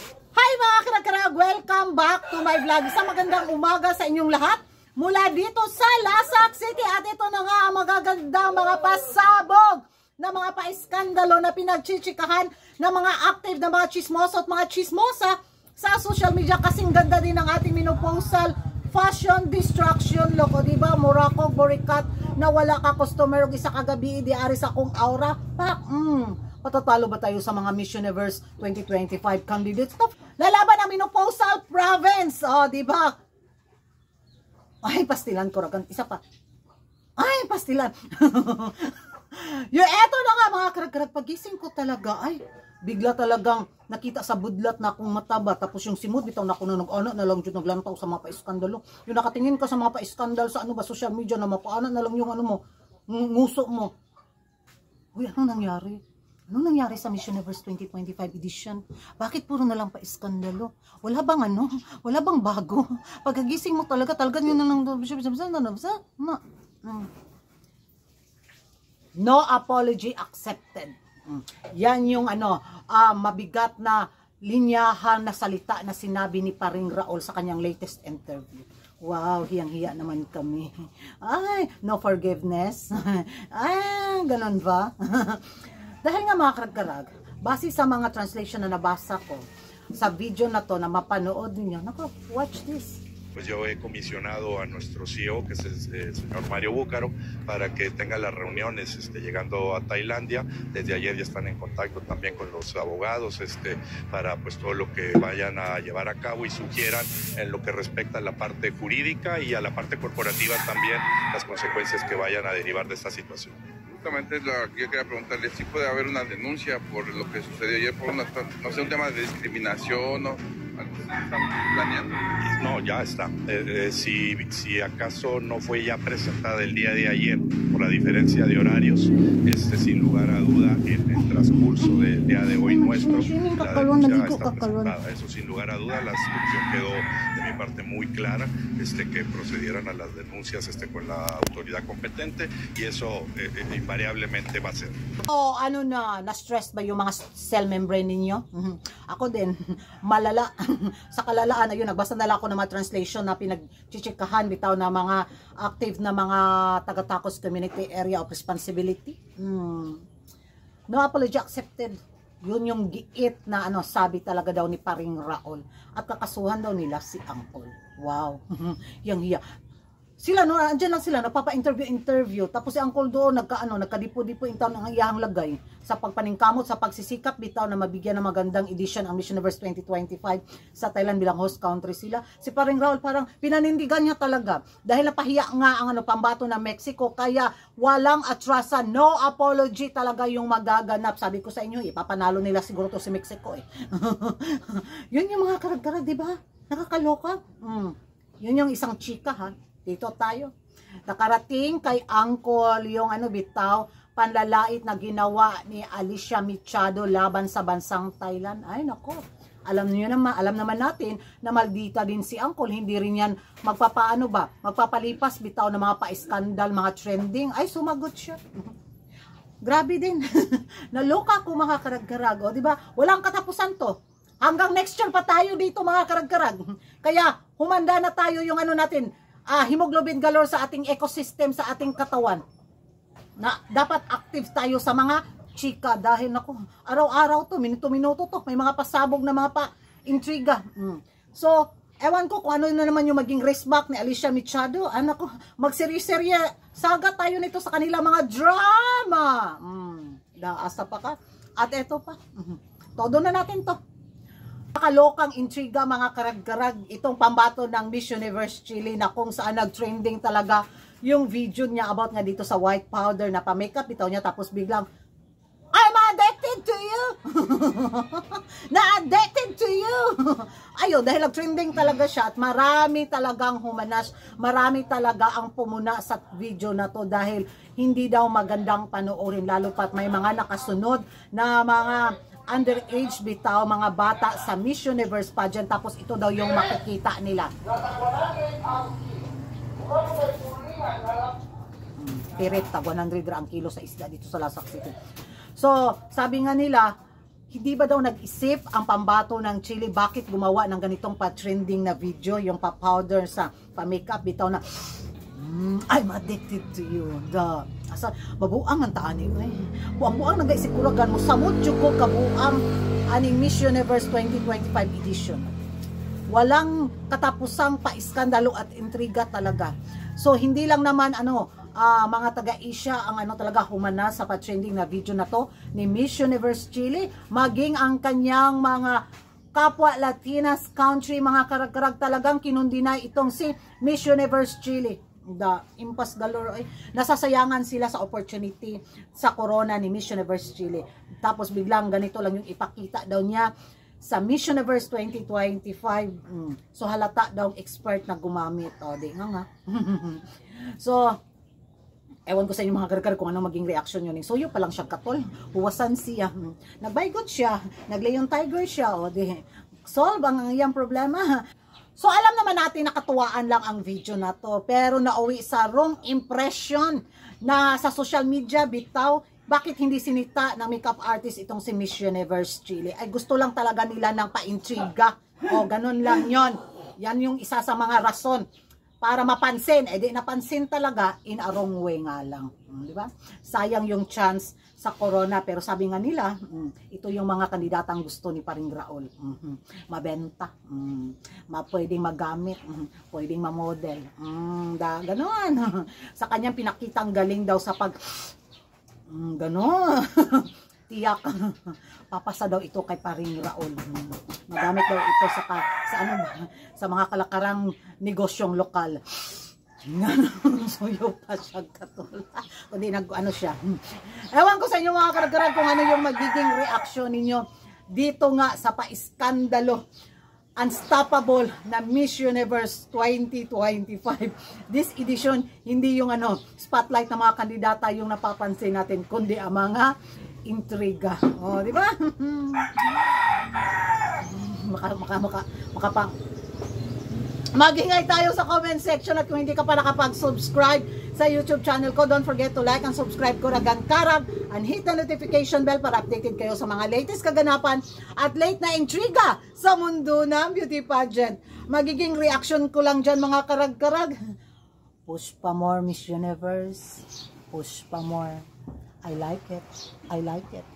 Hi mga kinakarag! Welcome back to my vlog. Isang magandang umaga sa inyong lahat mula dito sa Lasak City. At ito na nga ang magagandang mga pasabog na mga paiskandalo na pinagchichikahan ng mga active na mga chismoso at mga chismosa sa social media. Kasing ganda din ang ating minoposal fashion destruction loko, diba? Murakog, borikat na wala ka customer og isa kagabi di ari sa kong aura. Patatalo ba tayo sa mga Miss Universe 2025 candidates? Lalaban ang minopausal province. Oh, di ba? Ay, pastilan ko ragan. Isa pa. Ay, pastilan. Eto na nga mga karag-karag. Pagising ko talaga. Ay, bigla talagang nakita sa budlat na akong mataba. Tapos yung simod, bitaw na ako na nag-anak na lang dyan naglantaw sa mga pa-iskandalo. Yung nakatingin ka sa mga pa-iskandal sa ano ba, social media na mapaanak na lang yung ano mo, nguso mo. Uy, anong nangyari? Anong nangyari sa Miss Universe 2025 edition? Bakit puro na lang pa-iskandalo? Wala bang ano? Wala bang bago? Pagkagising mo talaga yun na lang. No apology accepted. Yan yung ano, mabigat na linyahan na salita na sinabi ni Paring Raul sa kanyang latest interview. Wow, hiyang-hiya naman kami. Ay, no forgiveness. Ay, ganun ba? Dahil nga mga karag-karag, base sa mga translation na nabasa ko sa video na to na mapanood ninyo, naku, watch this. Pues yo he comisionado a nuestro CEO, que es el señor Mario Búcaro, para que tenga las reuniones llegando a Tailandia. Desde ayer ya están en contacto también con los abogados para pues todo lo que vayan a llevar a cabo y sugieran en lo que respecta a la parte jurídica y a la parte corporativa también las consecuencias que vayan a derivar de esta situación. Justamente es lo que yo quería preguntarle, si puede haber una denuncia por lo que sucedió ayer, por una, no sé, un tema de discriminación o algo que están planeando. No, ya está. Si acaso no fue ya presentada el día de ayer por la diferencia de horarios, sin lugar a duda en el transcurso del día de hoy nuestro, la denuncia está presentada. Eso sin lugar a duda, la instrucción quedó de mi parte muy clara, que procedieran a las denuncias con la autoridad competente y eso invariablemente va a ser. Oh, ano na-stress ba yung mga cell membrane ninyo? Ako din, malala. Sa kalalaan, ayun, nagbasa na lang ako ng mga translation na pinagchichikahan, bitaw na mga active na mga taga-Tacos Community Area of Responsibility. No apology accepted. Yun yung giit na ano, sabi talaga daw ni Paring Raul. At kakasuhan daw nila si Uncle. Wow. Yang hiya. Sila, no, andyan lang sila, napapa-interview, tapos si Uncle doon, nagkadipo-dipo yung taon ng iyahang lagay sa pagpaningkamot, sa pagsisikap, bitaw na mabigyan ng magandang edition ang Miss Universe 2025 sa Thailand bilang host country sila. Si Paring Raul parang pinanindigan niya talaga, dahil napahiya nga ang pambato ng Mexico, kaya walang atrasan, no apology talaga yung magaganap. Sabi ko sa inyo, ipapanalo nila siguro to si Mexico eh. Yun yung mga karag-karag, di ba? Nakakaloka. Yun yung isang chika ha. Dito tayo. Nakarating kay Uncle yung bitaw, panlalait na ginawa ni Alicia Machado laban sa bansang Thailand. Ay nako. Alam naman natin na maldita din si Uncle. Hindi rin yan magpapalipas bitaw ng mga pa-iskandal, mga trending. Ay sumagot siya. Grabe din. Naloka ko mga karag-karag. O diba? Walang katapusan to. Hanggang next year pa tayo dito mga karag-karag. Kaya humanda na tayo yung natin. Hemoglobin galore sa ating ecosystem, sa ating katawan. Na dapat active tayo sa mga chika dahil araw-araw to, minuto-minuto to, may mga pasabog na mga pa-intriga. So, ewan ko kung ano na naman yung maging race back ni Alicia Machado. Magserye-serye, saga tayo nito sa kanila mga drama. Daasa pa ka. At eto pa. Todo na natin to. Nakalokang intriga mga karag-karag itong pambato ng Miss Universe Chile na kung saan nag-trending talaga yung video niya about nga dito sa white powder na pa-makeup ito niya, tapos biglang I'm addicted to you. Na-addicted to you. Ayun, dahil nag-trending talaga siya at marami talagang humanas, marami talaga ang pumuna sa video na to dahil hindi daw magandang panoorin, lalo pat may mga nakasunod na mga underage bitaw, mga bata sa Miss Universe pageant, tapos ito daw yung makikita nila. Pirit, tag 100 ang kilo sa isda dito sa Lasak City. So, sabi nga nila, Hindi ba daw nag-isip ang pambato ng Chile bakit gumawa ng ganitong pa-trending na video, yung pa-powder sa pa-makeup, bitaw na I'm addicted to you. Asa mabuang ang taani eh. Buang-buang nagaisiguragan mo samot jud ko kabuang aning Miss Universe 2025 edition. Walang katapusang pa-iskandalo at intriga talaga. So hindi lang naman mga taga-Asia ang talaga humana sa pa-trending na video na to ni Miss Universe Chile, maging ang kanyang mga kapwa Latinas country, mga karag-karag talagang kinundinay itong si Miss Universe Chile. Impas galore ay nasasayangan sila sa opportunity sa corona ni Miss Universe Chile. Tapos biglang ganito lang yung ipakita daw niya sa Miss Universe 2025. So halata daw expert na gumamit. O, di nga. So ewan ko sa inyo mga karkar kung ano maging reaction yun. So yun pa lang siya katol. Huwasan siya. Nagbaygot siya. Nagleon tiger siya. O di, solve ang iyang problema. So alam naman natin nakatuwaan lang ang video na to. Pero nauwi sa wrong impression na sa social media bitaw. Bakit hindi sinita ng makeup artist itong si Miss Universe Chile? Ay gusto lang talaga nila ng pa-intriga. O ganun lang yon. Yan yung isa sa mga rason para mapansin, di napansin talaga in a wrong way nga lang. Di ba? Sayang yung chance sa corona, pero sabi nga nila, ito yung mga kandidatang gusto ni Paring Raul. Mabenta, pwedeng magamit, pwedeng mamodel. Ganon. Sa kanyang pinakitang galing daw sa ganon. Tiyak, papasa daw ito kay Paring Raul. Magamit daw ito sa mga kalakarang negosyong lokal. Suyo pa siya katol. Kundi siya. Ewan ko sa inyo mga karagkarag kung ano yung magiging reaction ninyo dito nga sa pa-iskandalo, unstoppable na Miss Universe 2025. This edition, hindi yung spotlight ng mga kandidata yung napapansin natin, kundi ang mga intriga. Oh, di ba? Magingay tayo sa comment section at kung hindi ka pa nakapag-subscribe sa YouTube channel ko, don't forget to like and subscribe ko Ragan Karag and hit the notification bell para updated kayo sa mga latest kaganapan at late na intriga sa mundo ng beauty pageant. Magiging reaction ko lang dyan mga karag-karag. Push pa more Miss Universe. Push pa more. I like it. I like it.